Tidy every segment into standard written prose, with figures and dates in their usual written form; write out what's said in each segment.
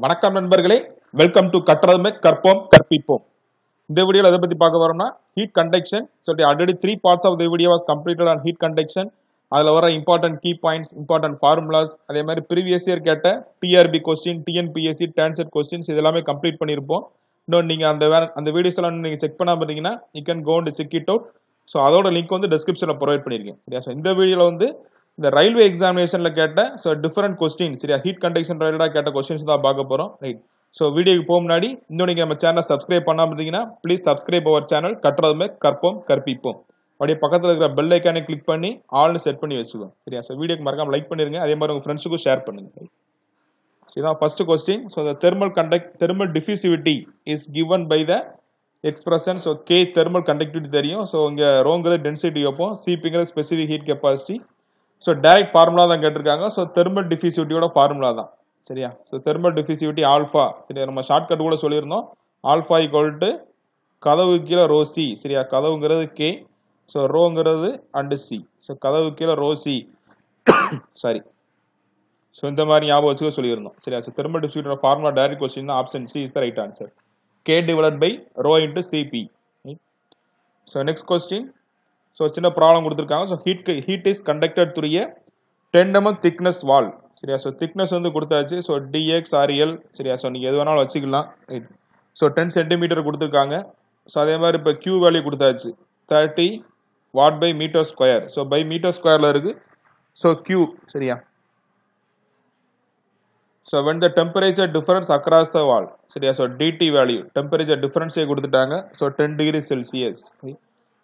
வணக்கம் நண்பர்களே, welcome to கற்றதுமே கற்போம் கற்பிப்போம். இந்த வீடியோல எதை பத்தி பார்க்க வரோம்னா heat conduction. So already 3 parts of the video was completed on heat conduction. அதில் வர important key points, important formulas, அதே மாதிரி ப்ரீவியஸ் இயர் கேட்ட TRB question, TNPSC TANCET questions இதெல்லாமே கம்ப்ளீட் பண்ணியிருப்போம். இன்னும் நீங்க அந்த வீடியோஸ் எல்லாம் நீங்க செக் பண்ணாம இருந்தீங்கன்னா you can go and check it out. So அதோட லிங்க் வந்து டிஸ்கிரிப்ஷன்ல ப்ரொவைட் பண்ணியிருக்கேன். சரியா? ஸோ இந்த வீடியோல வந்து இந்த ரயில்வே எக்ஸாமினேஷன்ல கேட்ட ஸோ டிஃபரெண்ட் கொஸ்டின், சரியா, ஹீட் கண்டக்ஷன் ரிலேட்டடா கேட்ட கொஸ்டின்ஸ் தான் பார்க்க போறோம். ரைட். ஸோ வீடியோக்கு போக முன்னாடி இன்னும் நீங்க நம்ம சேனலை சப்ஸ்கிரைப் பண்ணாம இருந்தீங்கன்னா ப்ளீஸ் சப்ஸ்கிரைப் அவர் சேனல் கற்றதுமே கற்போம் கற்பிப்போம். அப்படியே பக்கத்தில் இருக்கிற பெல் ஐக்கானை கிளிக் பண்ணி ஆல்னு செட் பண்ணி வச்சுக்கோங்க. சரியா? ஸோ வீடியோக்கு மறக்காம லைக் பண்ணிருங்க. அதே மாதிரி உங்க ஃப்ரெண்ட்ஸுக்கும் ஷேர் பண்ணுங்க. இதுதான் first question. So thermal diffusivity is given by the expression. So K thermal conductivity தெரியும். ஸோ இங்க ரோங்கிறது டென்சிட்டி வைப்போம், சிபிங்கிறது specific heat capacity. So direct formula தான் கேட்டிருக்காங்க. ஸோ தெர்மல் டிஃபியூசிவிட்டியோட ஃபார்முலா தான். சரியா? So thermal diffusivity alpha. சரியா? நம்ம ஷார்ட்கட் கூட சொல்லியிருந்தோம். ஆல்ஃபா ஈக்குவல் டு கதவு கீழே ரோ சி. சரியா? கதவுங்கிறது கே, ஸோ ரோங்கிறது அண்ட் சி. ஸோ கதவு கீழே ரோ சி. சாரி. ஸோ இந்த மாதிரி ஞாபகம் வச்சுக்க சொல்லியிருந்தோம். சரியா? ஸோ தெர்மல் டிஃபியூசிவிட்டியோட ஃபார்முலா டைரக்ட் கொஸ்டின் தான். Option C is the right answer. K divided by rho into CP. So next question. So சின்ன ப்ராப்ளம் கொடுத்துருக்காங்க. So heat is conducted through a 10 mm thickness wall. சரியா? So thickness வந்து கொடுத்தாச்சு. So dx RL. சரியா? So நீங்க எது வேணாலும் வச்சுக்கலாம். ஸோ 10 சென்டிமீட்டர் கொடுத்துருக்காங்க. ஸோ அதே மாதிரி இப்போ கியூ வேல்யூ கொடுத்தாச்சு 30 watt by metre square. So per metre ஸ்கொயர்ல இருக்கு. So Q. சரியா? So when the temperature difference across the wall. சரியா? ஸோ டிடி வேல்யூ டெம்பரேச்சர் டிஃபரன்ஸே கொடுத்துட்டாங்க. So 10 degree Celsius.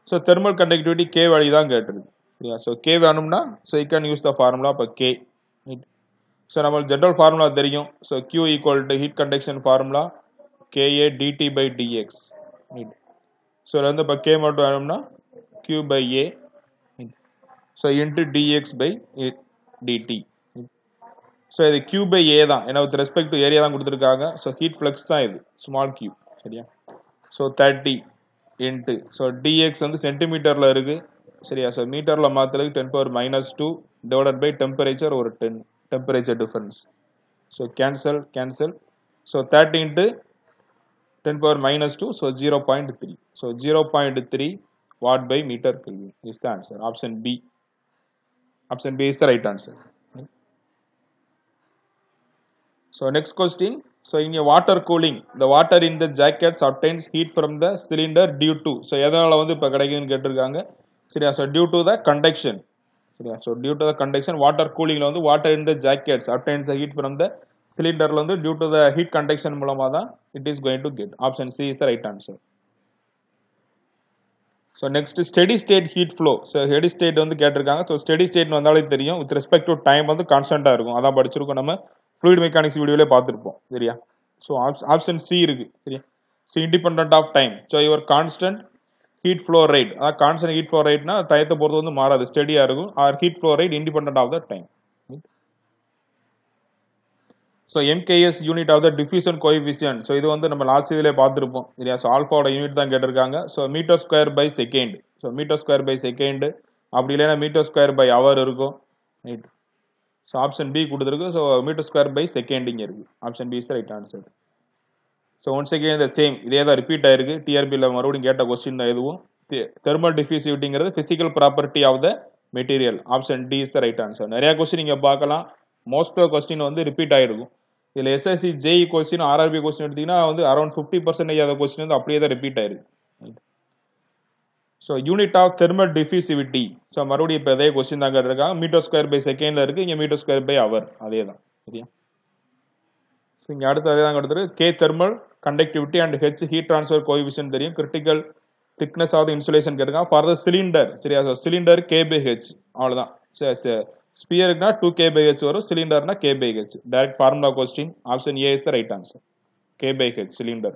So thermal conductivity K value தான் கேட்டிருக்கு. சரியா? ஸோ கே வேணும்னா so you can use the formula. இப்போ கே. ஸோ நம்மளுக்கு ஜெனரல் ஃபார்முலா தெரியும். So Q equal to heat conduction formula KA dT by dx. So இதில் வந்து இப்போ கே மட்டும் வேணும்னா Q by A so into DX by DT. So இது Q by A தான். ஏன்னா வித் ரெஸ்பெக்ட் டு ஏரியா தான் கொடுத்துருக்காங்க. ஸோ ஹீட் ஃப்ளக்ஸ் தான் இது, ஸ்மால் கியூ. சரியா? ஸோ 30 இன்ட்டு ஸோ டிஎக்ஸ் வந்து சென்டிமீட்டர்ல இருக்கு. சரியா? ஸோ மீட்டர்ல மாத்துறதுக்கு 10⁻⁻2 டிவைடட் பை டெம்பரேச்சர் ஒரு 10 temperature difference. So cancel. So 30 into 10⁻⁻2 so 0.3. So 0.3 watt by metre kelvin is the answer. Option B. Option B is the right answer. So next question. So in a water cooling, the water in the jackets obtains heat from the cylinder due to. So எதனால வந்து இப்ப கிடைக்குதுன்னு கேட்டிருக்காங்க. சரியா? So due to the conduction. சரியா? So due to the conduction, water coolingல வந்து water in the jackets obtains the heat from the cylinderல வந்து due to the heat conduction மூலமா தான் it is going to get. Option C is the right answer. So next steady state heat flow. So steady state வந்து கேட்டிருக்காங்க. So steady state வந்தாலே தெரியும் with respect to time வந்து கான்ஸ்டன்டா இருக்கும். அதான் படிச்சிருக்கோம் நம்ம fluid mechanics வீடியோல பார்த்திருப்போம். சரியா? ஸோ ஆப்ஷன் சி இருக்கு. சரியா? So independent of time. So your constant heat flow rate. அதாவது கான்ஸ்டன்ட் ஹீட் ஃப்ளோ ரேட்னா டயத்தை பொறுத்து வந்து மாறாது, ஸ்டெடியா இருக்கும். Or heat flow rate independent of the time. So MKS unit of the diffusion coefficient. So இது வந்து நம்ம லாஸ்ட் இதிலே பார்த்திருப்போம். சரியா? ஸோ ஆல்ஃபாவோட யூனிட் தான் கேட்டிருக்காங்க. So metre square by second. So metre square by second, அப்படி இல்லைன்னா மீட்டர் ஸ்கொயர் பை ஹவர் இருக்கும். ரைட். ஸோ ஆப்ஷன் பி கொடுத்துருக்கு. So metre square by second இங்கே இருக்கு. Option B is the right answer. So once again இந்த same இதே தான் repeat ஆயிருக்கு. டிஆர்பியில் மறுபடியும் கேட்ட கொஸ்டின் தான் எதுவும். தெர்மல் டிஃபியூசிவிட்டிங்கிறது physical property of the material. Option D is the right answer. நிறைய கொஸ்டின் நீங்க பார்க்கலாம். மோஸ்ட் ஆஃப் கொஸ்டின் வந்து ரிப்பீட் ஆயிருக்கும். இதில் SSC JE question, RRB question எடுத்தீங்கன்னா வந்து அரௌண்ட் 50% ஆஃப் கொஸ்டின் வந்து அப்படியே தான் ரிப்பீட் ஆயிருக்கு. So unit of thermal diffusivity. So மறுபடியும் இப்போ அதே கொஸ்டின் தான் கேட்டிருக்காங்க. மீட்டர் ஸ்கொயர் பை செகண்ட்ல இருக்கு, இங்கே மீட்டர் ஸ்கொயர் பை அவர் அதே தான். சரியா? ஸோ இங்கே அடுத்து அதே தான் கொடுத்துருக்கு. K thermal conductivity and H heat transfer coefficient தெரியும். கிரிட்டிக்கல் திக்னஸ் ஆஃப் இன்சுலேஷன் கேட்டிருக்காங்க. For the cylinder. சரியா? So cylinder K by H அவ்வளோதான். ஸ்பியருக்குனா 2K by H வரும், சிலிண்டர்னா K by H. Direct formula question. Option A is the right answer. K by H cylinder.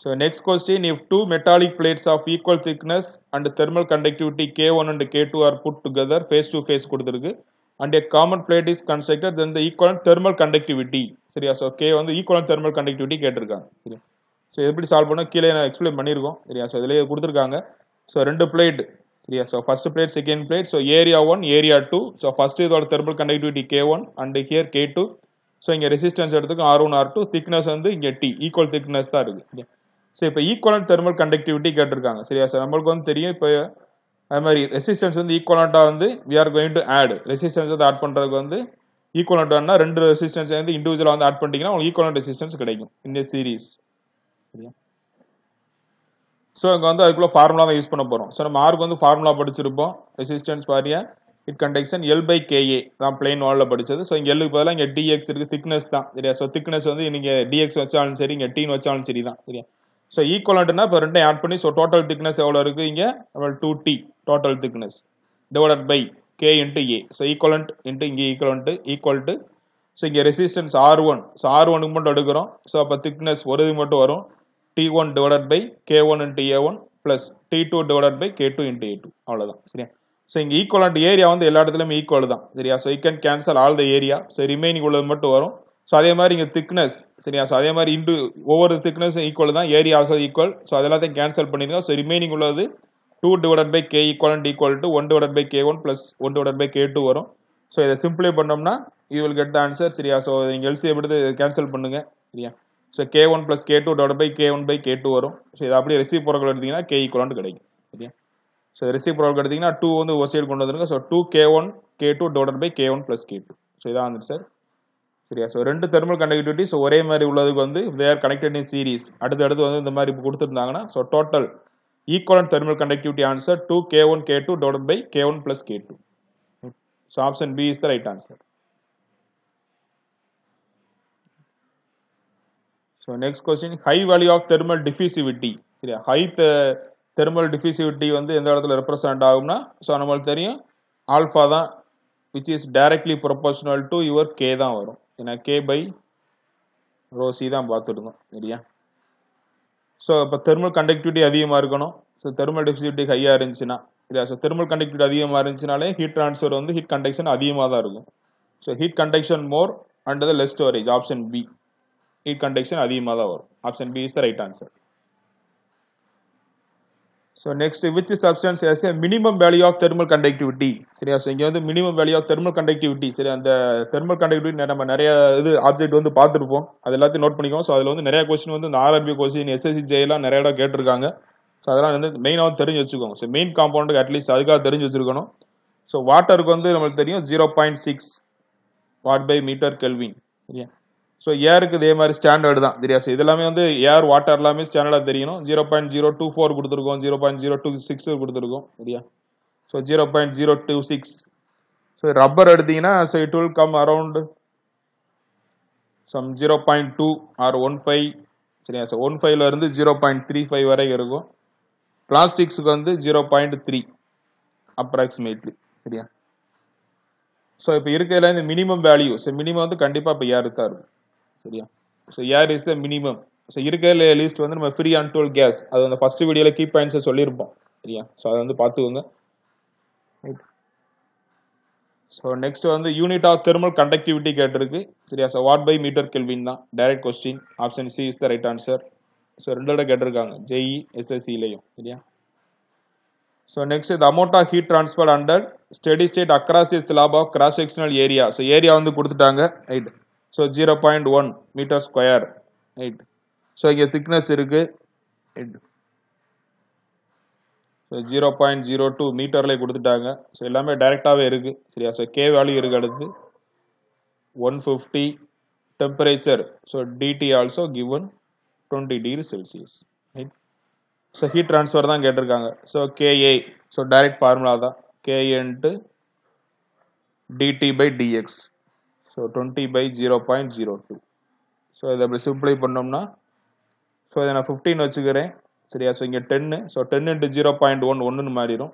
So next question, if two metallic plates of equal thickness and thermal conductivity K1 and K2 are put together face to face கொடுத்திருக்கு and a common plate is constructed, then the equivalent thermal conductivity. சரியா? So K வந்து equivalent thermal conductivity கேட்டிருக்காங்க. சரியா? So எப்படி solve பண்ண கீழே நான் explain பண்ணியிருக்கோம். சரியா? ஸோ இதிலே கொடுத்துருக்காங்க. ஸோ ரெண்டு பிளேட். சரியா? So first plate, second plate. So area 1, area 2. So first இதோட thermal conductivity K1 and here K2. So இங்கே ரெசிஸ்டன்ஸ் எடுத்துக்கும் R1 R2, திக்னஸ் வந்து இங்கே T ஈக்குவல் திக்னஸ் தான் இருக்கு. ஸோ இப்போ ஈக்குவலன்ட் தெர்மல் கண்டக்டிவிட்டி கேட்டிருக்காங்க. சரியா சார், நம்மளுக்கு வந்து தெரியும் இப்போ அது மாதிரி ரெசிஸ்டன்ஸ் வந்து ஈக்குவலண்ட்டாக வந்து we are going to add resistance வந்து ஆட் பண்ணுறதுக்கு வந்து ஈக்குவலண்ட்டாக ரெண்டு ரெசிஸ்டன்ஸ் வந்து இண்டிவிஜுவலாக வந்து ஆட் பண்ணிட்டீங்கன்னா உங்களுக்கு ஈக்குவலண்ட் ரெசிஸ்டன்ஸ் கிடைக்கும் இந்த சீரீஸ். சரியா, ஸோ இங்கே வந்து அதுக்குள்ள ஃபார்முலா தான் யூஸ் பண்ண போகிறோம். ஸோ நம்ம ஆருக்கு வந்து ஃபார்முலா படிச்சிருப்போம். ரெசிஸ்டன்ஸ் பாரியா ஹீட் கண்டக்ஷன் L/KA தான் பிளைன் வாலில் படிச்சது. ஸோ இங்கே எல்லுக்கு பதிலாக இங்கே டிஎக்ஸ் இருக்குது, திக்னஸ் தான். சரியா, ஸோ திக்னஸ் வந்து நீங்கள் டிஎக்ஸ் வச்சாலும் சரி, இங்கே டீன் வச்சாலும் சரி தான். சரியா, ஸோ ஈக்குவலண்ட்னா இப்போ ரெண்டையும் ஆட் பண்ணி ஸோ டோட்டல் திக்னஸ் எவ்வளோ இருக்குது இங்கே 2T total thickness divided by K into A. So equivalent into இங்கே ஈக்குவல் டு ஸோ இங்கே ரெசிஸ்டன்ஸ் R1. ஸோ R1க்கு மட்டும் எடுக்கிறோம். ஸோ அப்போ திக்னஸ் ஒரு இது மட்டும் வரும் T1 divided by K1 into A1 plus T2 divided by K2 into A2. அவ்வளோதான். சரியா, ஸோ இங்கே ஈக்குவலண்ட் ஏரியா வந்து எல்லா இடத்துலையுமே ஈக்குவல் தான். சரியா, so you can cancel all the area. So remaining உள்ளது மட்டும் வரும். ஸோ அதே மாதிரி இங்கே திக்னஸ். சரியா, ஸோ அதே மாதிரி இன்டு ஒவ்வொரு திக்னஸும் ஈக்குவல் தான், ஏரியா ஆல்சோ ஈக்குவல். ஸோ அதெல்லாத்தையும் கேன்சல் பண்ணிடுங்க. ஸோ ரிமைனிங் உள்ளது 2 divided by K equivalent equal to 1 divided by K1 plus 1 divided by K2 வரும். ஸோ இதை சிம்பிளை பண்ணோம்னா you will get the answer. சரியா, ஸோ நீங்கள் எல்சி எடுத்து கேன்சல் பண்ணுங்க. சரியா, so K1 plus K2 divide by K1 by K2 வரும். ஸோ இதை அப்படியே ரெசிப்ரோக்கல் எடுத்தீங்கன்னா K ஈக்குவலண்ட் கிடைக்கும். சரியா, ஸோ ரெசிப்ரோக்கல் எடுத்தீங்கன்னா 2 வந்து ஒரு சைடு கொண்டு வந்துருங்க. So 2K1 K2 divide by K1 plus K2. So இதான் வந்து சார். சரியா, ஸோ ரெண்டு தெர்மல் கண்டக்டிவிட்டி ஸோ ஒரே மாதிரி உள்ளதுக்கு வந்து they are connected in series. அடுத்து வந்து இந்த மாதிரி கொடுத்துருந்தாங்கன்னா so total equivalent thermal conductivity answer 2K1 K2 divide by K1 plus K2. So option B is the right answer. So next question, high value of thermal diffusivity. சரியா, high thermal டிஃபியூசிவிட்டி வந்து எந்த இடத்துல represent ஆகும்னா so நம்மளுக்கு தெரியும் alpha தான், which is directly proportional to your K தான் வரும். ஏன்னா K by rho C தான் பார்த்துருந்தோம். சரியா, ஸோ இப்போ தெர்மல் கண்டக்டிவிட்டி அதிகமாக இருக்கணும். ஸோ தெர்மல் டிஃபியூசிவிட்டி ஹையாக இருந்துச்சுன்னா சரியா, ஸோ தெர்மல் கண்டக்டிவிட்டி அதிகமாக இருந்துச்சுனாலே ஹீட் ட்ரான்ஸ்ஃபர் வந்து ஹீட் கண்டக்ஷன் அதிகமாக தான் இருக்கும். So heat conduction more and the less storage. Option B heat conduction அதிகமாக தான் வரும். Option B is the right answer. So next, which substance has a minimum value of thermal conductivity? சரியா, so இங்கே வந்து minimum value of thermal conductivity. சரி, அந்த thermal conductivity நம்ம நிறைய இது ஆப்ஜெக்ட் வந்து பார்த்துருப்போம், அது எல்லாத்தையும் நோட் பண்ணிக்கோம். ஸோ அதில் வந்து நிறைய கொஸ்டின் வந்து இந்த ஆர்ஆர்பி கொஸ்டின் SSC எல்லாம் நிறைய இடம் கேட்டிருக்காங்க. ஸோ அதெல்லாம் வந்து மெயினாக வந்து தெரிஞ்சு வச்சுக்கோங்க. ஸோ மெயின் காம்பவுண்டுக்கு அட்லீஸ்ட் அதுக்காக தெரிஞ்சு வச்சிருக்கணும். ஸோ வாட்டருக்கு வந்து நம்மளுக்கு தெரியும் 0.6 வாட் பை மீட்டர் கெல்வின். சரியா, ஸோ ஏருக்கு இதே மாதிரி ஸ்டாண்டர்டு தான். சரியா, ஸோ இதெல்லாமே வந்து ஏர் வாட்டர் எல்லாமே ஸ்டாண்டர்டாக தெரியணும். 0.024 கொடுத்துருக்கோம், 0.026 கொடுத்துருக்கோம். சரியா, ஸோ 0.026. ஸோ ரப்பர் எடுத்தீங்கன்னா so it will come around some 0.2 or 1.5. சரியா, ஸோ 1.5ல இருந்து 0.35 வரை இருக்கும். பிளாஸ்டிக்ஸுக்கு வந்து 0.3 அப்ராக்சிமேட்லி. சரியா, ஸோ இப்போ இருக்கிறதுல இந்த மினிமம் வேல்யூ, ஸோ மினிமம் வந்து கண்டிப்பாக இப்போ ஏருக்கு தான் இருக்கும். சரியா, so air is the minimum. So இருக்கிறதுல லிஸ்ட் வந்து நம்ம ஃப்ரீ அன்டோல்ட் கேஸ், அது அந்த ஃபர்ஸ்ட் வீடியோல கீ பாயிண்ட்ஸை சொல்லியிருப்போம். சரியா, ஸோ அதை வந்து பார்த்துக்கோங்க. ஸோ நெக்ஸ்ட் வந்து யூனிட் ஆஃப் தெர்மல் கண்டக்டிவிட்டி கேட்டிருக்கு. சரியா, so watt by metre kelvin தான் direct question. Option C is the right answer. So ரெண்டு இடம் கேட்டிருக்காங்க JEE SSCலையும். சரியா, so next the amount of heat transfer under steady state across a slab of cross sectional area. So area வந்து கொடுத்துட்டாங்க. Right, so 0.1 metre square. Right, so இங்கே thickness இருக்கு. So 0.02 மீட்டர்ல கொடுத்துட்டாங்க. ஸோ எல்லாமே டைரக்டாகவே இருக்கு. சரியா, ஸோ K வேல்யூ இருக்கு. அடுத்து 150 temperature. So DT also given 20 degree Celsius. Right, so heat transfer தான் கேட்டிருக்காங்க. So KA, so direct formula தான் KA into DT by DX. So 20 by 0.02. So இதை அப்படி சிம்பிளை பண்ணோம்னா ஸோ இதை நான் 15 வச்சுக்கிறேன். சரியா, ஸோ இங்கே 10. ஸோ 10 இன்ட்டு 0.1 ஒன்றுன்னு மாறிடும்.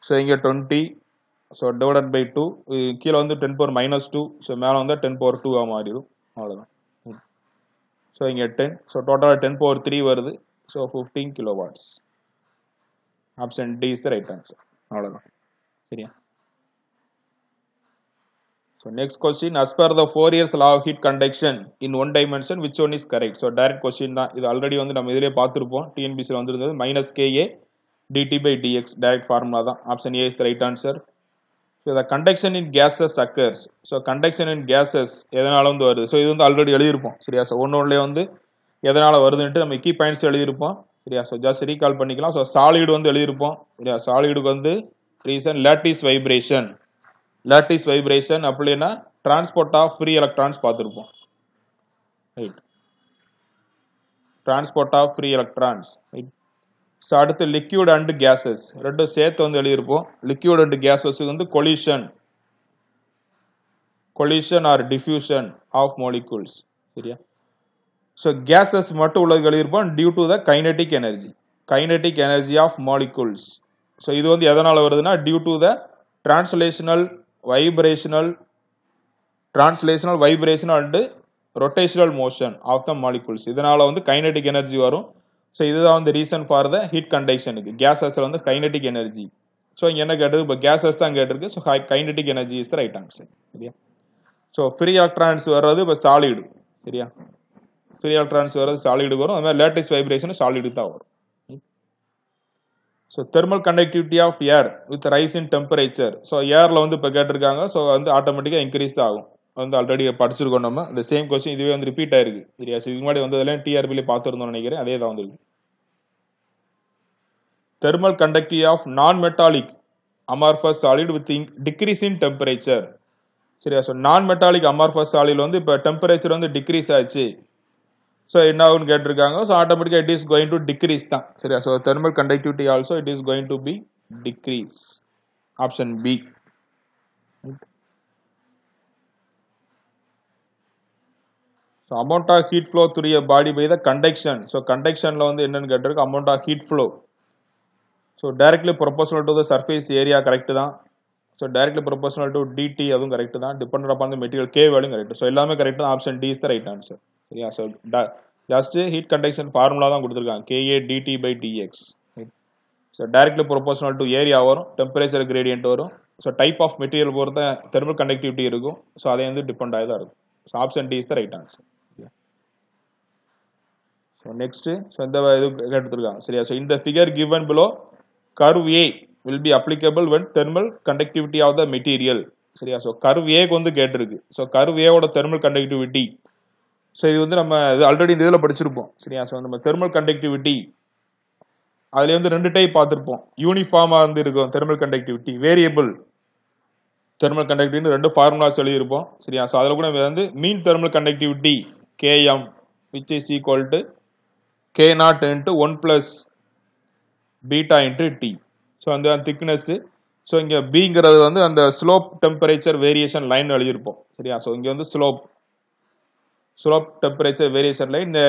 ஸோ இங்கே 20. So divided by 2. கீழே வந்து 10⁻². ஸோ மேலே வந்து 10⁻2 மாறிடும். அவ்வளோதான். ஸோ இங்கே 10. ஸோ டோட்டலாக 10⁻3 வருது. So 15 kilowatts. Option D is the right answer. அவ்வளோதான். சரியா, so next question, as per the Fourier's law of heat conduction in one dimension, which one is correct? So direct question தான். இது already வந்து நம்ம இதிலே பார்த்துருப்போம், TNPSC வந்திருந்தது. -KA dt by dx direct formula தான். Option A is the right answer. So So the conduction in gases occurs. So conduction in gases எதனால வந்து வருது. So இது வந்து ஆல்ரெடி எழுதியிருப்போம். சரியா? So ஒன்னொன்னுலயே வந்து எதனால வருதுன்ட்டு நம்ம கீ பாயிண்ட்ஸ் எழுதியிருப்போம். சரியா? So just recall பண்ணிக்கலாம். So solid வந்து எழுதியிருப்போம். சரியா? Solidக்கு வந்து reason lattice vibration. Lattice vibration அப்படினா transport of free electrons பார்த்திருப்போம். Right. Transport of free electrons. Right. So அடுத்து liquid and gases ரெண்டும் சேர்த்து வந்து எழுதியிருப்போம். Liquid and gases வந்து collision or diffusion of molecules. சரியா? So gases மட்டும் உள்ளது எழுதியிருப்போம் due to the kinetic energy of molecules. So இது வந்து எதனால வருதுன்னா due to the translational vibrational and rotational motion of the molecules. இதனால வந்து kinetic energy வரும். So இதுதான் வந்து reason for the heat conduction க்கு. Gases வந்து kinetic energy. So இங்க என்ன கேட்டிருக்கு? இப்ப gases தான் கேட்டிருக்கு. So kinetic energy is the right answer. சரியா? So free electrons வர்றது இப்ப solid. சரியா? Free electrons வர்றது solid வரும். அதே மாதிரி lattice vibration solid தான் வரும். So thermal conductivity of air with rise in temperature. So airல வந்து இப்ப கேட்டிருக்காங்க. So வந்து ஆட்டோமேட்டிக்கா இன்க்ரீஸ் ஆகும். வந்து ஆல்ரெடி படிச்சிருக்கோம் நம்ம. இந்த சேம் क्वेश्चन இதுவே வந்து ரிப்பீட் ஆயிருக்கு. சரியா? இதுக்கு முன்னாடி வந்ததெல்லாம் டிஆர்பில பார்த்திருந்தோம்னு நினைக்கிறேன். அதே தான் வந்திருக்கு. Thermal conductivity of non-metallic amorphous solid with decrease in temperature. சரியா? So non-metallic amorphous solid வந்து இப்ப டெம்பரேச்சர் வந்து டிக்ரீஸ் ஆச்சு. So என்ன ஆகும்னு கேட்டிருக்காங்க. So automatically it is going to decrease தான். சரியா? So thermal conductivity also it is going to be decrease. Option B. So amount of heat flow through a body by the conduction. So conductionல வந்து என்னன்னு கேட்டிருக்கு amount of heat flow. So directly proportional to the surface area correct தான். So directly proportional to dt அதுவும் correct தான். Dependent upon the material K value correct. So எல்லாமே correct தான். Option D is the right answer. சரியா? So just heat conduction formula தான் கொடுத்திருக்காங்க. Ka dt by dx. Right. So directly proportional to area வரும். Temperature gradient வரும். So type of material பொறுத்த thermal conductivity இருக்கும். So அதை வந்து depend ஆகி தான் இருக்கும். So option D is the right answer. So next, so இந்த இது கேட்டிருக்காங்க. சரியா? So in the figure given below, curve A will be applicable when thermal conductivity of the material. சரியா? So curve A க்கு வந்து கேட்டிருக்கு. So curve A ஓட thermal conductivity. So இது வந்து நம்ம ஆல்ரெடி இந்த இதுல படிச்சிருப்போம். சரியா? So நம்ம thermal conductivity அதுல வந்து ரெண்டு டைப் பார்த்திருப்போம். யூனிஃபார்மா வந்து இருக்கும் thermal conductivity, variable thermal conductivity ரெண்டு ஃபார்முலாஸ் எழுதி இருப்போம். சரியா? So அதுல கூட வந்து mean thermal conductivity Km which is equal to K0 into 1 plus beta into T. So அந்த thickness. So இங்க Bங்கிறது வந்து அந்த slope temperature variation line எழுதியிருப்போம். சரியா? So இங்க வந்து slope temperature variation line. இந்த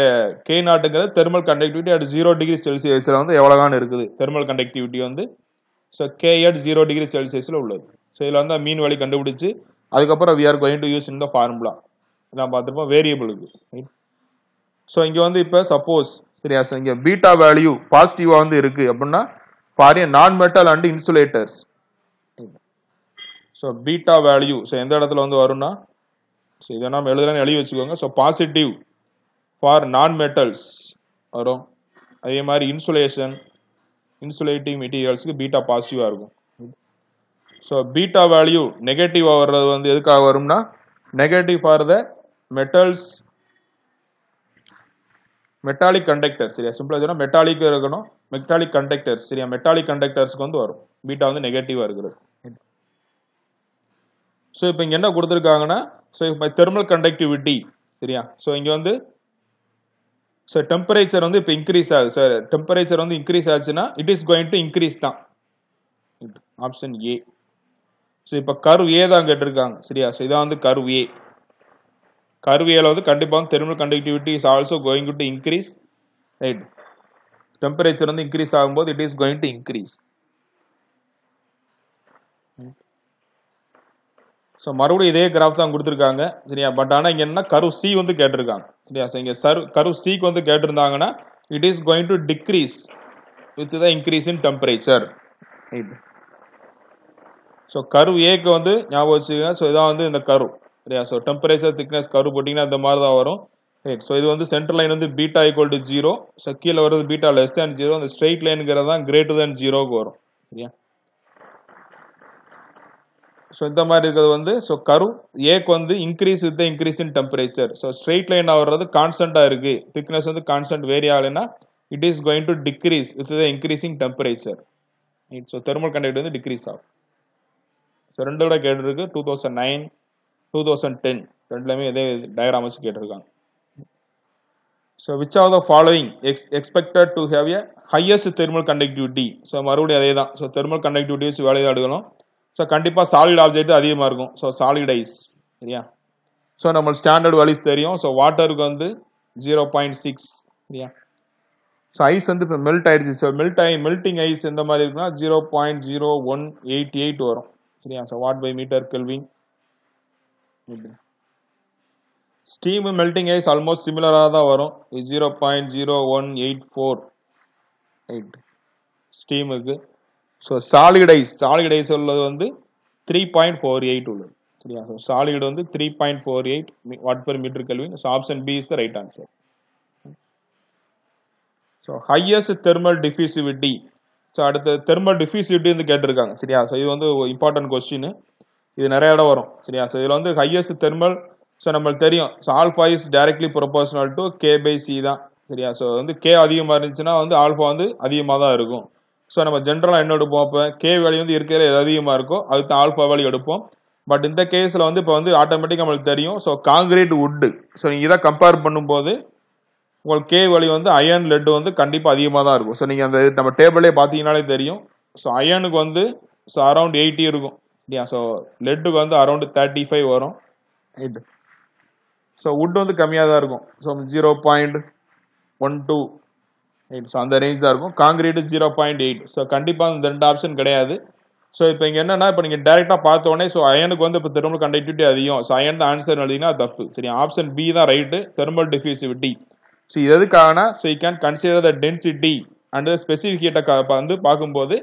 K0ங்கிறது thermal conductivity at 0 degree Celsiusல வந்து எவ்வளவுதான் இருக்குது thermal conductivity வந்து. So K at 0 degree Celsiusல உள்ளது. So இதுல வந்து மீன் வேல்யூ கண்டுபிடிச்சு அதுக்கப்புறம் we are going to use in the formula. நான் பார்த்திருப்போம் வேரியபிளுக்கு. So இங்க வந்து இப்ப சப்போஸ் சரியா? So இங்க பீட்டா வேல்யூ பாசிட்டிவா வந்து இருக்கு அப்படின்னா for a non-metal and insulators. So beta value so எந்த இடத்துல வந்து வரும்னா so இத நாம எழுதி வச்சுக்கோங்க. So positive for non-metals வரும். அதே மாதிரி insulating materialsக்கு beta பாசிட்டிவா இருக்கும். So beta value நெகட்டிவா வர்றது வந்து எதுக்காக வரும்னா negative for the metals metallic conductors. சரியா? சிம்பிளா சொன்னா மெட்டாலிக் இருக்கணும். Metallic conductors. சரியா? மெட்டாலிக் கண்டக்டர்ஸ்க்கு வந்து வரும். பீட்டா வந்து நெகட்டிவா இருக்குது. சோ இப்போ இங்க என்ன கொடுத்திருக்காங்கன்னா சோ இப்போ தெர்மல் கண்டக்டிவிட்டி. சரியா? சோ இங்க வந்து சோ டெம்பரேச்சர் வந்து இப்போ இன்கிரீஸ் ஆகுது. சார் டெம்பரேச்சர் வந்து இன்கிரீஸ் ஆச்சுன்னா it is going to increase தான். Option A. சோ இப்போ கர்வ் ஏ தான் கேட்டிருக்காங்க. சரியா? சோ இதான் வந்து கர்வ் ஏ. கர்வ் ஏல வந்து கண்டிப்பா thermal conductivity is also going to increase. Right? Temperature வந்து இன்கிரீஸ் ஆகும்போது it is going to increase. So மறுபடியும் இதே கிராஃப் தான் கொடுத்திருக்காங்க. சரியா? பட் ஆனா இங்க என்ன கர்வ் சி வந்து கேட்டிருக்காங்க. சரியா? சோ இங்க கர்வ் சி க்கு வந்து கேட்டிருந்தாங்கன்னா it is going to decrease with the increase in temperature. Right? So curve A க்கு வந்து ஞாபகம் வச்சுக்கங்க. சோ இதான் வந்து இந்த கர்வ். சரியா? சோ டெம்பரேச்சர் திக்னஸ் கர்வ் போட்டீங்கன்னா இந்த மாதிரி தான் வரும். ரைட்? சோ இது வந்து சென்டர் லைன் வந்து பீட்டா ஈக்குவல் டு 0. சோ கீழ வருது பீட்டா லெஸ் தென் 0. அந்த ஸ்ட்ரெயிட் லைன்ங்கிறது தான் கிரேட்டர் தென் 0க்கு வரும். சரியா? ஸோ இந்த மாதிரி இருக்கிறது வந்து ஸோ கர்வ் ஏக்கு வந்து increase with increase in temperature. So straight line வர்றது கான்ஸ்டன்டா இருக்கு, திக்னஸ் வந்து கான்ஸ்டன்ட் வேரி ஆகலைன்னா it is going to decrease with the increasing temperature. So thermal conductivity வந்து டிக்ரீஸ் ஆகும். ஸோ ரெண்டு விட கேட்டிருக்கு 2009 2010 ரெண்டுலையுமே இதே டயக்ராம் வச்சு கேட்டிருக்காங்க. So which of the following expected to have a highest thermal conductivity. So மறுபடியும் அதே தான். ஸோ தெர்மல் கண்டக்டிவிட்டி வச்சு வேலையை எடுக்கணும். ஸோ கண்டிப்பாக சாலிட் ஆப்ஜெக்ட் அதிகமாக இருக்கும். ஸோ சாலிட் ஐஸ் சரியா. ஸோ நம்ம ஸ்டாண்டர்ட் வேல்யூஸ் தெரியும். ஸோ வாட்டருக்கு வந்து 0.6 சரியா. ஸோ ஐஸ் வந்து இப்போ மெல்ட் ஆயிடுச்சு. ஸோ மெல்டிங் ஐஸ் எந்த மாதிரி இருக்குன்னா 0.0188 வரும் சரியா. So watt by metre kelvin. Steam melting ice almost சிமிலராக தான் வரும். 0.01848 ஸ்டீமுக்கு. ஸோ சாலிட் ஐஸ் உள்ளது வந்து 3.48 உள்ளது சரியா. ஸோ சாலிட் வந்து 3.48 watt per metre kelvin. So option B is the right answer. So highest thermal diffusivity. So அடுத்த தெர்மல் டிஃப்யூசிவிட்டி வந்து கேட்டிருக்காங்க சரியா. ஸோ இது வந்து இம்பார்ட்டன்ட் கொஸ்டின், இது நிறைய இடம் வரும் சரியா. ஸோ இதில் வந்து ஹையஸ்ட் தெர்மல், ஸோ நம்மளுக்கு தெரியும் so alpha is directly proportional to K by C தான் சரியா. ஸோ வந்து கே அதிகமாக இருந்துச்சுன்னா வந்து ஆல்ஃபா வந்து அதிகமாக தான் இருக்கும். ஸோ நம்ம ஜென்ரலாக என்ன எடுப்போம், இப்போ கே வேல்யூ வந்து இருக்கிற எது அதிகமாக இருக்கோ அதுக்கு தான் ஆல்ஃபா வேல்யூ எடுப்போம். பட் இந்த கேஸில் வந்து இப்போ வந்து ஆட்டோமேட்டிக்காக நம்மளுக்கு தெரியும். ஸோ காங்கிரீட் வுட்டு, ஸோ நீங்கள் இதை கம்பேர் பண்ணும்போது உங்களுக்கு கே வேல்யூ வந்து அயன் லெட் வந்து கண்டிப்பாக அதிகமாக தான் இருக்கும். ஸோ நீங்கள் அந்த நம்ம டேபிளே பார்த்தீங்கன்னாலே தெரியும். ஸோ அயனுக்கு வந்து ஸோ அரௌண்ட் 80 இருக்கும் இல்லையா. ஸோ லெட்டுக்கு வந்து அரௌண்ட் 35 வரும். ஸோ வுட் வந்து கம்மியாக தான் இருக்கும். ஸோ 0.12 ஸோ அந்த ரேஞ்ச் தான் இருக்கும். காங்கிரீட் 0.8. ஸோ கண்டிப்பாக இந்த ரெண்டு ஆப்ஷன் கிடையாது. ஸோ இப்போ இங்கே என்னன்னா, இப்போ நீங்கள் டேரெக்டாக பார்த்த உடனே ஸோ அயனுக்கு வந்து இப்போ தெர்மல் கண்டக்டிவிட்டி அதிகம், ஸோ அயன் தான் ஆன்சர் எழுதினா தப்பு சரி. ஆப்ஷன் பி தான் ரைட்டு, தெர்மல் டிஃப்யூசிவிட்டி. ஸோ இது எதுக்காகனா, so you can consider the density and specific ஹீட்டை வந்து பார்க்கும்போது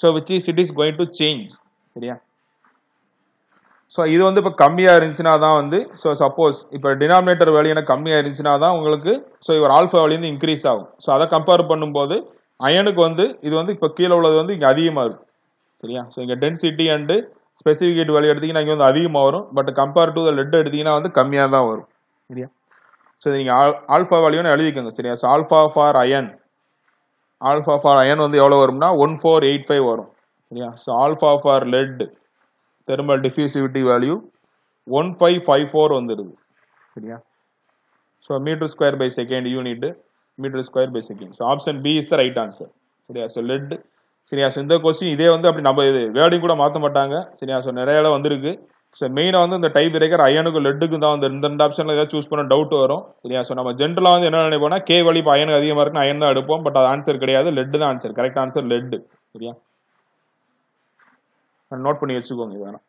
so which is it is going to change சரியா. ஸோ இது வந்து இப்போ கம்மியாக இருந்துச்சுன்னா தான் வந்து ஸோ சப்போஸ் இப்போ டினாமினேட்டர் வேல்யூ எனக்கு கம்மியாக இருந்துச்சுன்னா தான் உங்களுக்கு ஸோ இவர் ஆல்ஃபா வேல்யூ வந்து இன்க்ரீஸ் ஆகும். ஸோ அதை கம்பேர் பண்ணும்போது அயனுக்கு வந்து இது வந்து இப்போ கீழே உள்ளது வந்து இங்கே அதிகமாக இருக்கும் சரியா. ஸோ இங்கே density and specific heat value எடுத்தீங்கன்னா இங்கே வந்து அதிகமாக வரும். But compare to the let எடுத்தீங்கன்னா வந்து கம்மியாக தான் வரும் சரியா. ஸோ நீங்கள் ஆல்ஃபா வேல்யூன்னு எழுதிக்கோங்க சரியா. ஸோ ஆல்ஃபா ஃபார் அயன் வந்து எவ்வளோ வரும்னா 1485 வரும் சரியா. So alpha for lead thermal diffusivity value 1554 வந்துடுது சரியா. So metre square by second unit, metre square by second. So option B is the right answer சரியா. ஸோ லெட் சரியா. ஸோ இந்த கொஸ்டின் இதே வந்து அப்படி நம்ம இது வேர்டிங் கூட மாற்ற மாட்டாங்க சரியா. ஸோ நிறைய இடம் வந்திருக்கு. ஸோ மெயினாக வந்து இந்த டைப் பிரேக்கர் அயனுக்கு லெட்டுக்கு தான் வந்து இந்த ரெண்டு ஆப்ஷனில் ஏதாவது சூஸ் பண்ண டவுட் வரும் சரியா. ஸோ நம்ம ஜென்ரலாக வந்து என்ன நினைப்போம்னா கே வேல்யூ இப்போ அயனுக்கு அதிகமாக இருக்குன்னு அயன் தான் எடுப்போம். பட் அது ஆன்சர் கிடையாது, லெட் தான் ஆன்சர். கரெக்ட் ஆன்சர் லெட் சரியா. நோட் பண்ணி வச்சுக்கோங்க இது வேணாம்.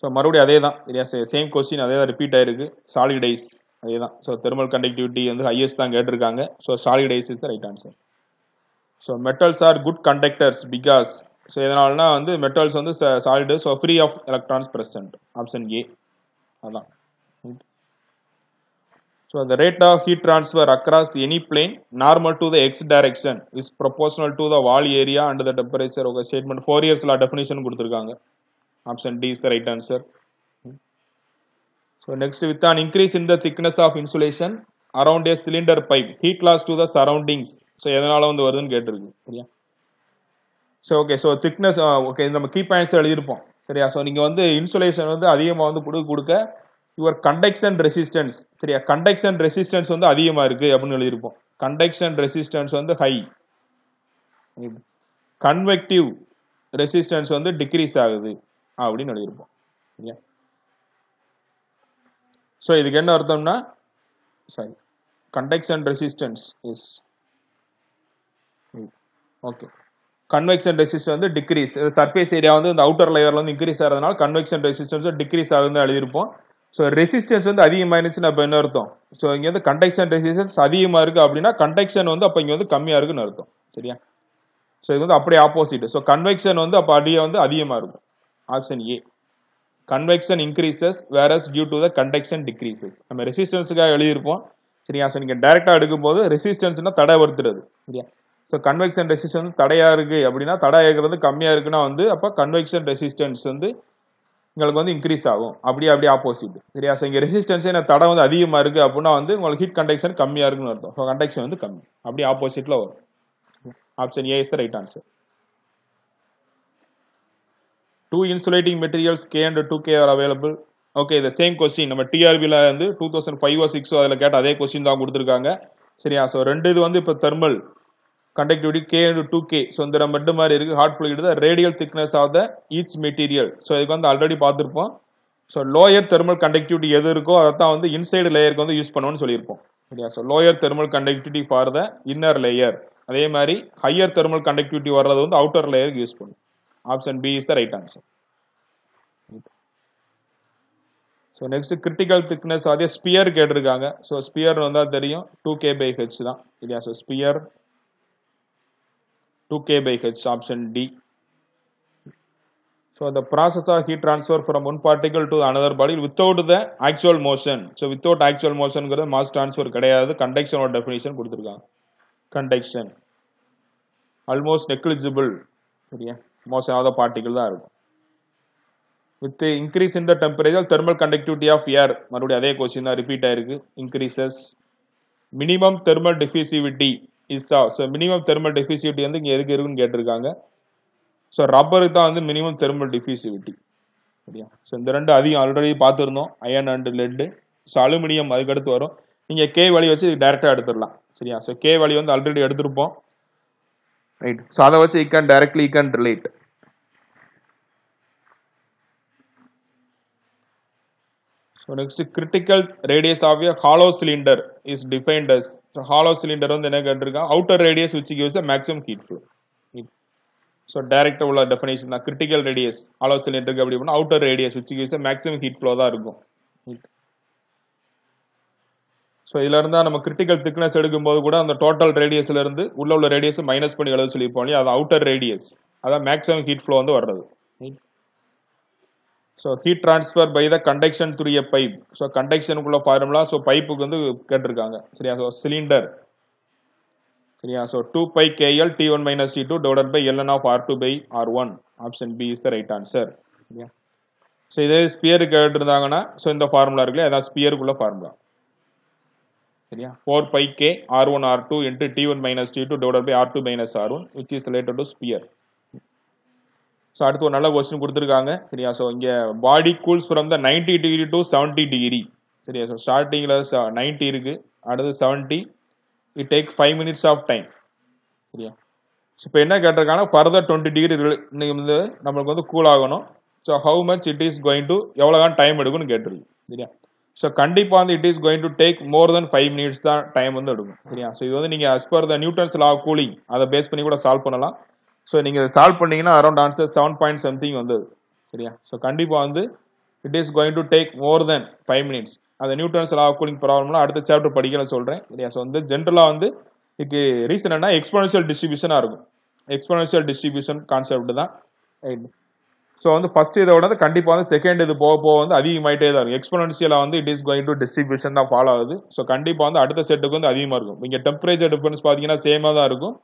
ஸோ மறுபடியும் அதே தான் சரியா. சேம் கொஸ்டின் அதே தான் ரிப்பீட் ஆயிருக்கு. சாலிட் ஐஸ் அதே தான். ஸோ தெர்மல் கண்டக்டிவிட்டி வந்து ஹையஸ்ட் தான் கேட்டிருக்காங்க. So solid ice is the right answer. So metals are good conductors because, so இதனாலனா வந்து மெட்டல்ஸ் வந்து solid, so free of electrons present. Option A அதான். So the rate of heat transfer across any plane normal to the x direction is proportional to the wall area and the temperature. Okay, statement 4 years la definition கொடுத்திருக்காங்க. Option D is the right answer. So next, with an increase in the thickness of insulation around a cylinder pipe, heat loss to the surroundings. So எதனால வந்து வருதுன்னு கேட்டிருக்கு சரியா. So okay, so thickness okay நம்ம key points எழுதியிருப்போம் சரியா. So நீங்கள் வந்து insulation வந்து அதிகமாக வந்து கொடுக்க யுவர் கண்டக்ஷன் ரெசிஸ்டன்ஸ் சரியா. கண்டக்ஷன் ரெசிஸ்டன்ஸ் வந்து அதிகமாக இருக்கு அப்படின்னு எழுதியிருப்போம். கண்டக்ஷன் ரெசிஸ்டன்ஸ் வந்து ஹை, கன்வெக்டிவ் ரெசிஸ்டன்ஸ் வந்து டிக்ரீஸ் ஆகுது அப்படின்னு எழுதியிருப்போம் சரியா. ஸோ இதுக்கு என்ன அர்த்தம்னா sorry conduction resistance is okay, convection resistance வந்து டிக்ரீஸ், சர்ஃபேஸ் ஏரியா வந்து இந்த அவுட்டர் லேயர்ல வந்து இன்க்ரீஸ் ஆகிறதுனால கன்வெக்ஷன் ரெசிஸ்டன்ஸ் டிக்ரீஸ் ஆகுதுன்னு எழுதியிருப்போம். ஸோ ரெசிஸ்டன்ஸ் வந்து அதிகமாக இருந்துச்சுன்னா அப்போ என்ன அர்த்தம், ஸோ இங்கே வந்து கண்டக்ஷன் ரெசிஸ்டன்ஸ் அதிகமாக இருக்கு அப்படின்னா கண்டக்ஷன் வந்து அப்போ இங்கே வந்து கம்மியாக இருக்குன்னு அர்த்தம் சரியா. ஸோ இது வந்து அப்படியே ஆப்போசிட். ஸோ கன்வெக்ஷன் வந்து அப்போ அடியே வந்து அதிகமாக இருக்கும். Option A, convection increases whereas due to the conduction decreases. நம்ம ரெசிஸ்டன்ஸுக்காக எழுதியிருப்போம் சரியா. ஸோ நீங்கள் டைரக்டாக எடுக்கும்போது ரெசிஸ்டன்ஸ்னா தடை வருத்துறது சரியா. ஸோ கன்வெக்ஷன் ரெசிஸ்டன்ஸ் வந்து தடையா இருக்கு அப்படின்னா தடை இருக்கிறது கம்மியா இருக்குன்னா வந்து அப்போ கன்வெக்ஷன் ரெசிஸ்டன்ஸ் வந்து உங்களுக்கு வந்து இன்க்ரீஸ் ஆகும். அப்படியே ஆப்போசிட். சரியா? ஸோ இங்க ரெசிஸ்டன்ஸ் தடை வந்து அதிகமா இருக்கு அப்படின்னா வந்து உங்களுக்கு ஹீட் கண்டக்ஷன் கம்மியா இருக்குன்னு அர்த்தம். ஸோ கண்டக்ஷன் வந்து கம்மி. அப்படியே ஆப்போசிட்ல வரும். Option A is the right answer. Two insulating materials K and 2K are available. Okay, the same question. நம்ம TRB-ல வந்து 2005 or 6 அதுல கேட்ட அதே கொஸ்டின் தான் கொடுத்திருக்காங்க. சரியா? ஸோ ரெண்டு இது வந்து இப்போ thermal conductivity K and 2K. So இந்த ரெண்டு மாதிரி இருக்கு. Hot fluid the radial thickness of the each material. So இதுக்கு வந்து ஆல்ரெடி பார்த்துருப்போம். ஸோ லோயர் தெர்மல் கண்டக்டிவிட்டி எது இருக்கோ அதை தான் வந்து இன்சைடு லேயருக்கு வந்து யூஸ் பண்ணுவோம்னு சொல்லியிருப்போம். சரியா? So lower thermal conductivity for the inner layer. அதே மாதிரி ஹையர் தெர்மல் கண்டக்டிவிட்டி வர்றது வந்து அவுட்டர் லேயருக்கு யூஸ் பண்ணும். Option B is the right answer. So next critical thickness அதே sphere கேட்டிருக்காங்க. So sphere வந்தா தெரியும் 2K by H தான். இல்லையா? So sphere 2K by H, option D. So the process of heat transfer from one particle to another body without the actual motion. So without actual motion ங்கிறது mass transfer கிடையாது. Conduction ஓட definition கொடுத்திருக்காங்க. Conduction almost negligible. சரியா? motion of the particle தான் இருக்கும். With the increase in the temperature, thermal conductivity of air, மறுபடியும் அதே question தான் ரிப்பீட் ஆயிருக்கு. increases. minimum thermal diffusivity is so minimum thermal diffusivity வந்து இங்க எதுக்கு இருக்குன்னு கேட்டிருக்காங்க. ஸோ ரப்பருக்கு தான் வந்து மினிமம் தெர்மல் டிஃப்யூசிவிட்டி. சரியா? ஸோ இந்த ரெண்டு அதிகம் ஆல்ரெடி பார்த்துருந்தோம், iron and lead. So aluminium அதுக்கு அடுத்து வரும். நீங்கள் கே வேல்யூ வச்சு டைரெக்டாக எடுத்துடலாம். சரியா? ஸோ கே வேல்யூ வந்து ஆல்ரெடி எடுத்திருப்போம். ரைட். ஸோ அதை வச்சு directly relate. So next critical radius of a hollow cylinder is defined as. So hollow cylinder வந்து என்ன கேட்டிருக்காங்க? Outer radius which gives the maximum heat flow. So டைரக்டா உள்ள definition தான். கிரிட்டிக்கல் ரேடியஸ் ஹாலோ சிலிண்டருக்கு அப்படி பண்ணா outer radius which gives the maximum heat flow தான் இருக்கும். ஸோ இதுல இருந்தா நம்ம கிரிட்டிக்கல் திக்னஸ் எடுக்கும்போது கூட அந்த டோட்டல் ரேடியஸ்ல இருந்து உள்ள ரேடியஸ் மைனஸ் பண்ணி எழுத சொல்லியிருப்போம் இல்லையா? அது அவுட்டர் ரேடியஸ். அதான் மேக்ஸிமம் ஹீட் ஃப்ளோ வந்து வர்றது. So heat transfer by the conduction through a pipe. So கண்டக்ஷனுக்குள்ள ஃபார்முலா. ஸோ பைப்புக்கு வந்து கேட்டிருக்காங்க. சரியா? So cylinder. சரியா? So 2 pi KL T1 minus T2 divided by ln of R2 by R1. Option B is the right answer. சரியா? So இதே sphere கேட்டிருந்தாங்கன்னா so இந்த formula இருக்குல்ல, அதான் ஸ்பியருக்குள்ள ஃபார்முலா. சரியா? 4 pi K R1 R2 into T1 minus T2 divided by R2 minus R1 which is related to sphere. So அடுத்து ஒரு நல்ல question கொடுத்துருக்காங்க. சரியா? ஸோ இங்கே body cools from the 90 degree to 70 degree. சரியா? ஸோ ஸ்டார்டிங்கில் 90 இருக்கு, அடுத்து 70. it take 5 minutes of time. சரியா? ஸோ இப்போ என்ன கேட்டிருக்காங்கன்னா ஃபர்தர் 20 டிகிரி வந்து நம்மளுக்கு வந்து கூல் ஆகணும். So how much it is going to எவ்வளோ டைம் எடுக்கும்னு கேட்டிருக்கு. சரியா? ஸோ கண்டிப்பாக வந்து it is going to take more then 5 minutes தான் டைம் வந்து எடுக்கும். சரியா? ஸோ இது வந்து நீங்கள் as per the Newton's law of cooling அதை பேஸ் பண்ணி கூட சால்வ் பண்ணலாம். ஸோ நீங்கள் சால்வ் பண்ணீங்கன்னா அரௌண்ட் ஆன்சர் 7 point something வந்தது. சரியா? ஸோ கண்டிப்பாக வந்து it is going to take more then 5 minutes. அந்த நியூட்டன்ஸ் லா ஆஃப் கூலிங் ப்ராப்ளம்லாம் அடுத்த சாப்டர் படிக்கல சொல்றேன். சரியா? ஸோ வந்து ஜென்ரலாக வந்து இதுக்கு ரீசன் என்ன, எக்ஸ்போனன்ஷியல் டிஸ்ட்ரிபியூஷனாக இருக்கும். எக்ஸ்போனன்ஷியல் டிஸ்ட்ரிபியூஷன் கான்செப்ட் தான். ஸோ வந்து ஃபர்ஸ்ட் இதை விட கண்டிப்பாக வந்து செகண்ட் இது போக போக வந்து அதிகமாயிட்டே தான் இருக்கும். எக்ஸ்போனன்ஷியலாக வந்து it is going to distribution தான் ஃபாலோ ஆகுது. ஸோ கண்டிப்பாக வந்து அடுத்த செட்டுக்கு வந்து அதிகமாக இருக்கும். இங்கே டெம்பரேச்சர் டிஃபரன்ஸ் பார்த்தீங்கன்னா சேமாக தான் இருக்கும்.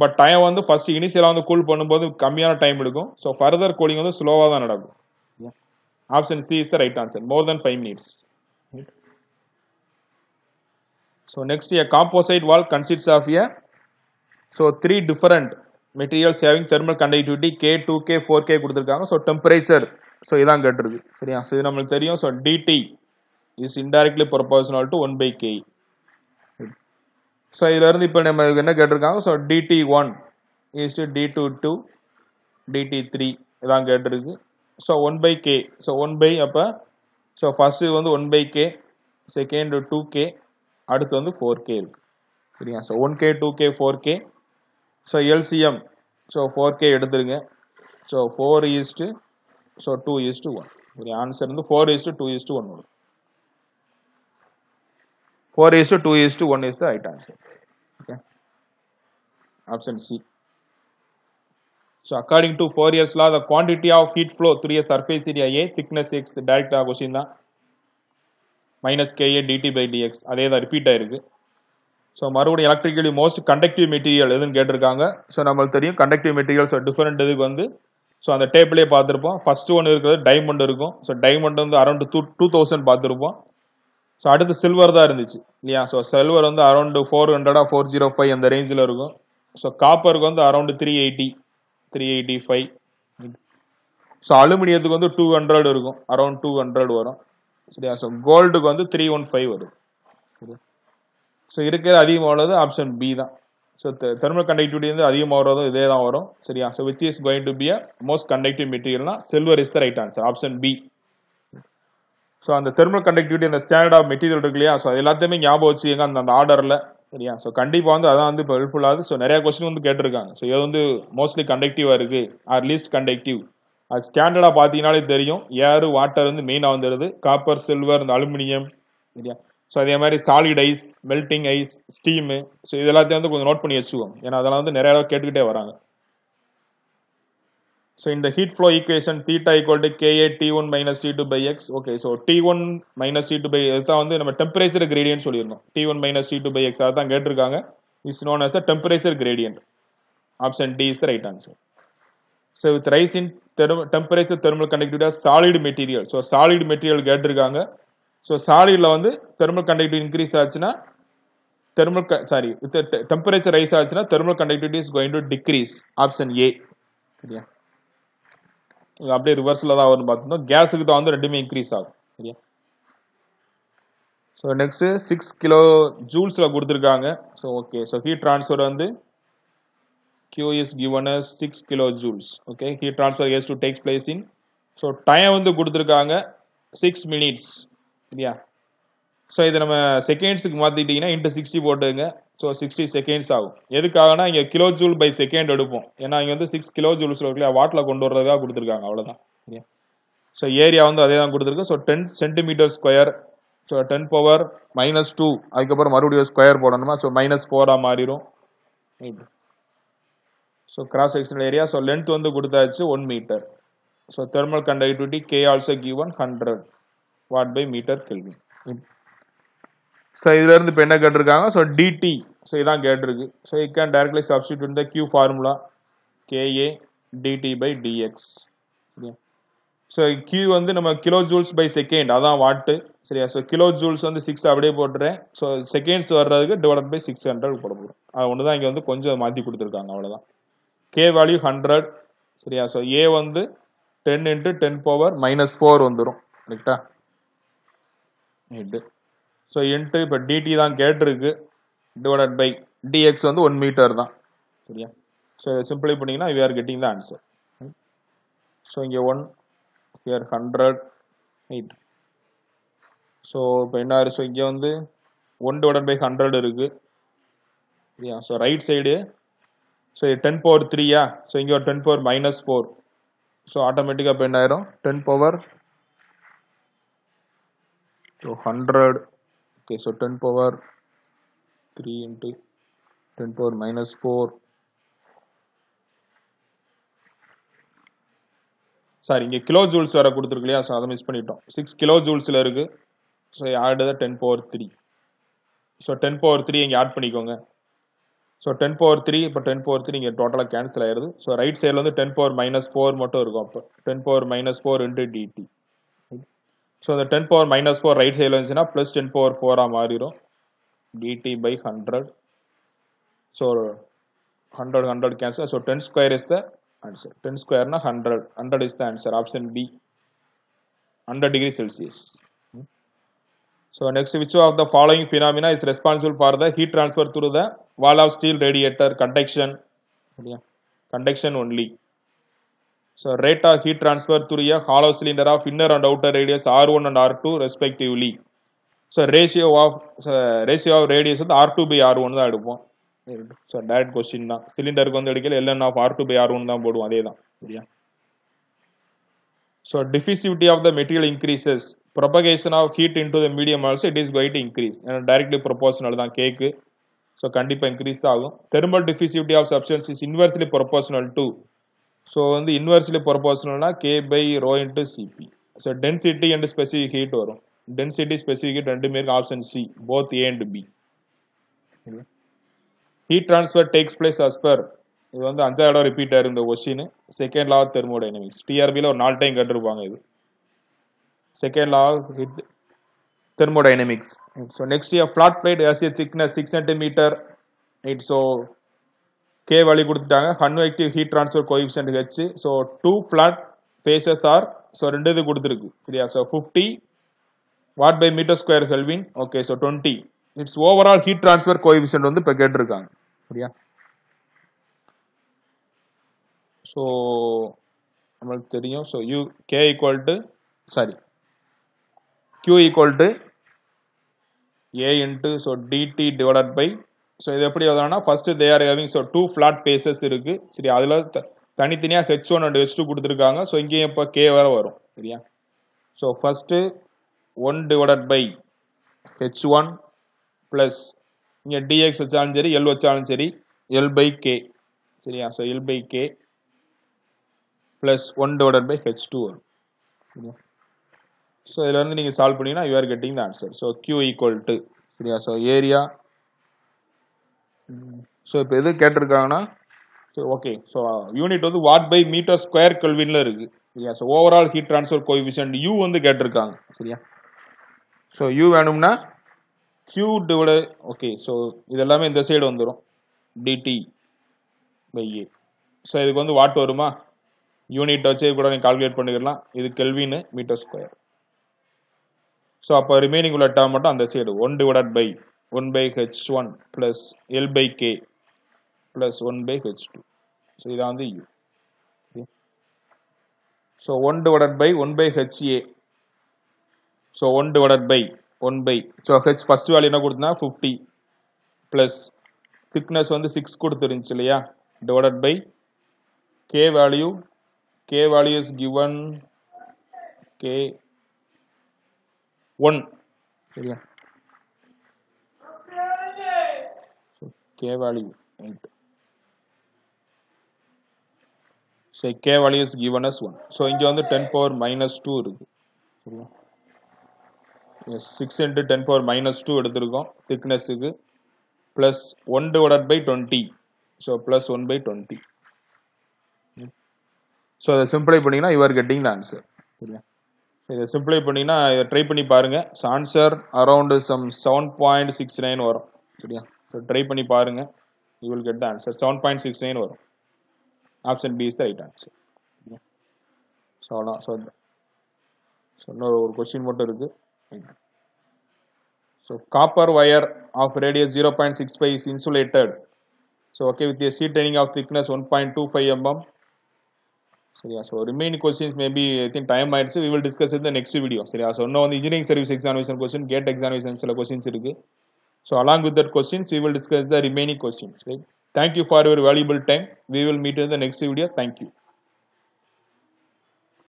பட் டைம் வந்து ஃபர்ஸ்ட் இனிஷியலாக வந்து கூல் பண்ணும்போது கம்மியான டைம் எடுக்கும். ஸோ ஃபர்தர் கூலிங் வந்து ஸ்லோவாக தான் நடக்கும். Option C is the right answer. More then 5 minutes. So next, a composite wall consists of three different materials having thermal conductivity K, 2K, 4K கொடுத்திருக்காங்க. So temperature, so இதான் கேட்டிருக்கு. சரியா? So இது நம்மளுக்கு தெரியும். So dt is indirectly proportional to 1 by K. So இதுல இருந்து இப்போ நம்ம என்ன கேட்டிருக்காங்க? So dt1 is to d22 dt3 இதான் கேட்டிருக்கு. So 1 by K. So 1 by அப்ப so first வந்து 1 by K, second 2K, அடுத்து வந்து 4K இருக்கு. சரியா? So 1K 2K 4K. So LCM so 4K எடுத்துருங்க. So 4:2 so 2:1. சரி, ஆன்சர் வந்து 4:2:1 வரும். 4:2:1 is the right answer. Okay. Option C. So according to Fourier's law, the quantity of heat flow through a surface area A, thickness X, direct question தான், minus KA dt by dx. அதே தான் repeat ஆயிருக்கு. So மறுபடியும் electrically most conductive material எதுன்னு கேட்டிருக்காங்க. So நம்மளுக்கு தெரியும் conductive materials different இதுக்கு வந்து ஸோ அந்த டேபிளே பார்த்துருப்போம். ஃபர்ஸ்ட் ஒன்று இருக்கிறது டைமண்ட் இருக்கும். ஸோ டைமண்ட் வந்து அரௌண்ட் 2000 பார்த்துருப்போம். ஸோ அடுத்து சில்வர் தான் இருந்துச்சு இல்லையா. ஸோ சில்வர் வந்து அரௌண்ட் 400 405 அந்த ரேஞ்சில் இருக்கும். ஸோ காப்பருக்கு வந்து அரௌண்ட் 385. ஸோ அலுமினியத்துக்கு வந்து 200 இருக்கும், அரௌண்ட் 200 வரும் சரியா. ஸோ கோல்டுக்கு வந்து 315 வரும். ஸோ இருக்கிறது அதிகமாக உள்ளது ஆப்ஷன் பி தான். ஸோ தெர்மல் கண்டக்டிவிட்டி வந்து அதிகமாக வர்றதும் இதே தான் வரும் சரியா. So which is going to be a most conductive மெட்டீரியல்னா silver is the right answer, option B. So அந்த தெர்மல் கண்டக்டிவிட்டி அந்த ஸ்டாண்டர்ட் ஆஃப் மெட்டீரியல் இருக்கு இல்லையா. ஸோ எல்லாத்தையுமே ஞாபகம் வச்சுக்கோங்க அந்த ஆர்டரில் சரியா. ஸோ கண்டிப்பாக வந்து அதான் வந்து இப்போ ஹெல்ப்ஃபுல் ஆகுது. ஸோ நிறைய கொஸ்டின் வந்து கேட்டிருக்காங்க. ஸோ இது வந்து மோஸ்ட்லி கண்டக்டிவாக இருக்கு ஆர் லீஸ்ட் கண்டக்டிவ். அது ஸ்டாண்டர்டாக பார்த்தீங்கன்னாலே தெரியும். ஏர் வாட்டர் வந்து மெயினாக வந்துடுது, காப்பர் சில்வர் இந்த அலுமினியம் சரியா. ஸோ அதே மாதிரி solid ice, melting ice, steam, so இது எல்லாத்தையும் வந்து கொஞ்சம் நோட் பண்ணி வச்சுக்கோங்க. ஏன்னா அதெல்லாம் வந்து நிறைய கேட்டுக்கிட்டே வராங்க. ஸோ இந்த heat flow equation theta equal to KA T1 minus T2 by X. Okay, so T1 minus T2 by X தான் வந்து நம்ம டெம்பரேச்சர் கிரேடியன்ட் சொல்லியிருந்தோம். T1 minus T2 by X அதான் கேட்டிருக்காங்க. Is known as the temperature gradient. Option D is the right answer. So with rise in temperature thermal conductivity of solid material. So solid material கேட்டிருக்காங்க. So சாலிட்ல வந்து thermal conductivity increase ஆச்சுன்னா temperature rice ஆச்சுன்னா thermal conductivity is going to degrees, option A சரியா. அப்படியே ரிவர்ஸ்ல தான் வரும் பார்த்துருந்தோம். கேஸுக்கு தான் வந்து ரெண்டுமே இன்க்ரீஸ் ஆகும் சரியா. ஸோ நெக்ஸ்ட் 6 கிலோ ஜூல்ஸ்ல கொடுத்துருக்காங்க. So okay, so heat transfer வந்து Q is given as 6 kilojoules. Okay, heat transfer has to take place in. So time வந்து கொடுத்துருக்காங்க 6 minutes சரியா. ஸோ இதை நம்ம செகண்ட்ஸுக்கு மாற்றிட்டீங்கன்னா இன்ட்டு 60 போட்டுங்க. ஸோ 60 செகண்ட்ஸ் ஆகும். எதுக்காகனா இங்கே கிலோ ஜூல் பை செகண்ட் எடுப்போம். ஏன்னா இங்கே வந்து 6 கிலோ ஜூல்ஸ் இருக்குல்ல, வாட்டில் கொண்டு வரதுக்காக கொடுத்துருக்காங்க, அவ்வளோதான் சரியா. ஸோ ஏரியா வந்து அதே தான் கொடுத்துருக்கு. So 10 centimetre square. So 10 power -2, அதுக்கப்புறம் மறுபடியும் ஸ்கொயர் போடணுமா. ஸோ -4 மாறிடும். So cross sectional area. So length வந்து கொடுத்தாச்சு 1 metre. So thermal conductivity K also given 100 watt by metre kelvin. So இதுல இருந்து இப்போ என்ன கேட்டிருக்காங்க. ஸோ DT, ஸோ இதான் கேட்டிருக்கு. So you can directly substitute இந்த Q formula KA DT by DX. So Q வந்து நம்ம கிலோ ஜூல்ஸ் பை செகண்ட், அதான் வாட்டு சரியா. ஸோ கிலோ ஜூல்ஸ் வந்து 6 அப்படியே போட்டுறேன். ஸோ செகண்ட்ஸ் வர்றதுக்கு டிவைட் பை 600 போட போகிறோம். அது ஒன்று தான் இங்கே வந்து கொஞ்சம் மாற்றி கொடுத்துருக்காங்க, அவ்வளோதான். K வேல்யூ 100 சரியா. ஸோ A வந்து 10 into 10 power -4 வந்துடும் கரெக்டா. ஸோ இன்ட்டு இப்போ DT தான் கேட்டிருக்கு, டிவைடட் பை DX வந்து 1 மீட்டர் தான் சரியா. ஸோ இதை சிம்பிளை பண்ணிங்கன்னா we are getting the answer. So இங்கே 1 here 100 8. ஸோ இப்போ என்ன ஆறு. ஸோ இங்கே வந்து 1 டிவைடட் பை 100 இருக்கு சரியா. So right side so 10 power 3யா. ஸோ இங்கே ஒரு 10 power -4. ஸோ ஆட்டோமேட்டிக்காக இப்போ என்ன ஆயிரும் 10 power so 100. Okay, so 10 power 3 into 10 power -4. Sorry, இங்கே கிலோ ஜூல்ஸ் வேற கொடுத்துருக்கு இல்லையா. ஸோ அதை மிஸ் பண்ணிட்டோம். 6 கிலோ ஜூல்ஸில் இருக்கு. So add 10 power 3. So 10 power 3 இங்கே ஆட் பண்ணிக்கோங்க. ஸோ 10 power 3 இப்போ 10 power 3 இங்கே டோட்டலாக கேன்சல் ஆயிடுது. ஸோ ரைட் சைடில் வந்து 10 power -4 மட்டும் இருக்கும். அப்போ 10 power -4 into DT. ஸோ அந்த 10 power -4 ரைட் சைடில் இருந்துச்சுன்னா ப்ளஸ் 10 power 4 மாறிடும். DT by 100. So 100 cancel. So 10 square is the answer. 10 square na 100. 100 is the answer. Option B. 100 degrees Celsius. So next, which of the following phenomena is responsible for the heat transfer through the wall of steel radiator? Conduction. Conduction only. So rate of heat transfer through a hollow cylinder of inner and outer radius R1 and R2 respectively. So ratio of radius வந்து R2 by R1 தான் எடுப்போம். So direct question தான். சிலிண்டருக்கு வந்து எடுக்கல ln of R2 by R1 தான் போடுவோம், அதே தான் சரியா. So diffusivity of the material increases, propagation of heat into the medium also it is going to increase. Directly proportional தான் கேக்கு. ஸோ கண்டிப்பாக இன்க்ரீஸ் ஆகும். Thermal diffusivity of substance is inversely proportional to. So வந்து inversely ப்ரொபோஷனல்னா K by rho into Cp. So density and specific heat வரும். Density specific heat ரெண்டுமே இருக்கு. Option C, both A and B. heat transfer takes place as per இது வந்து 5வது இடம் repeat ஆயிருக்கு இந்த question second law of thermodynamics TRB ல ஒரு 4 டைம் கேட்டிருப்பாங்க இது second law of thermodynamics. So next year flat plate has a thickness 6 cm. So K value கொடுத்துட்டாங்க convective heat transfer coefficient H. So two flat faces are so ரெண்டு இது கொடுத்திருக்கு சரியா so 50 watt by meter square Kelvin. Okay, so 20 its overall heat transfer coefficient வந்து இப்ப கேட்டிருக்காங்க சரியா so நமக்கு தெரியும் so u K equal to Q equal to A into so dt divided by so இது எப்படி எழுதலாம்னா first they are having so two flat faces இருக்கு சரி அதுல தனித்தனியா h1 and h2 கொடுத்திருக்காங்க so இங்க இப்ப k வர வரும் சரியா so first 1 divided by h1 plus இங்க dx வச்சாலும் சரி l வச்சாலும் சரி l by k சரியா so l by k plus 1 divided by h2 வரும் சரியா so இதல இருந்து நீங்க சால்வ் பண்ணீங்கன்னா you are getting the answer so q equal to சரியா so area so இப்போ எது கேட்டிருக்காங்கன்னா so okay so unit வந்து watt by meter square kelvin ல இருக்கு சரியா so overall heat transfer coefficient u வந்து கேட்டிருக்காங்க சரியா so u வேணும்னா q divided okay so இது எல்லாமே இந்த சைடு வந்துரும் dt by a so இதுக்கு வந்து வாட் வருமா யூனிட் வச்சு கூட நீங்க கால்குலேட் பண்ணிக்கலாம் இது கெல்வின் மீட்டர் ஸ்கொயர் so அப்ப ரிமைனிங் உள்ள டேர்ம் மட்டும் அந்த side 1 divided by 1 by h1 plus l by k plus 1 by h2 so இதான் வந்து u okay. so 1 divided by 1 by ha so 1 divided by 1 by so h first value என்ன கொடுத்தா 50 plus thickness வந்து 6 கொடுத்திருந்துச்சு இல்லையா divided by k value is given k 1 சரியா so k value 8 so k value is given as 1 so இங்க வந்து 10 power minus 2 இருக்கு சரியா yes 6 into 10 power minus 2 எடுத்திருக்கோம் thickness க்கு plus 1 divided by 20 so plus 1 by 20 so அதை சிம்பிளை பண்ணீங்கன்னா you are getting the answer சரியா இதை சிம்பிளை பண்ணீங்கன்னா இதை ட்ரை பண்ணி பாருங்க ஸோ ஆன்சர் அரௌண்ட் சம் 7.69 வரும் சரியா ஸோ ட்ரை பண்ணி பாருங்க you will get the answer 7.69 வரும் option B is the right answer so அவ்வளோதான் ஸோ இன்னொரு ஒரு கொஸ்டின் மட்டும் இருக்கு so copper wire of radius 0.65 is insulated so okay with a sheet lining of thickness 1.25 mm சரியா so remaining questions maybe I think time ஆயிடுச்சு we will discuss in the next video சரியா so இன்னும் வந்து engineering service examination question gate examination சில questions இருக்கு so along with that questions we will discuss the remaining questions right thank you for your valuable time we will meet in the next video thank you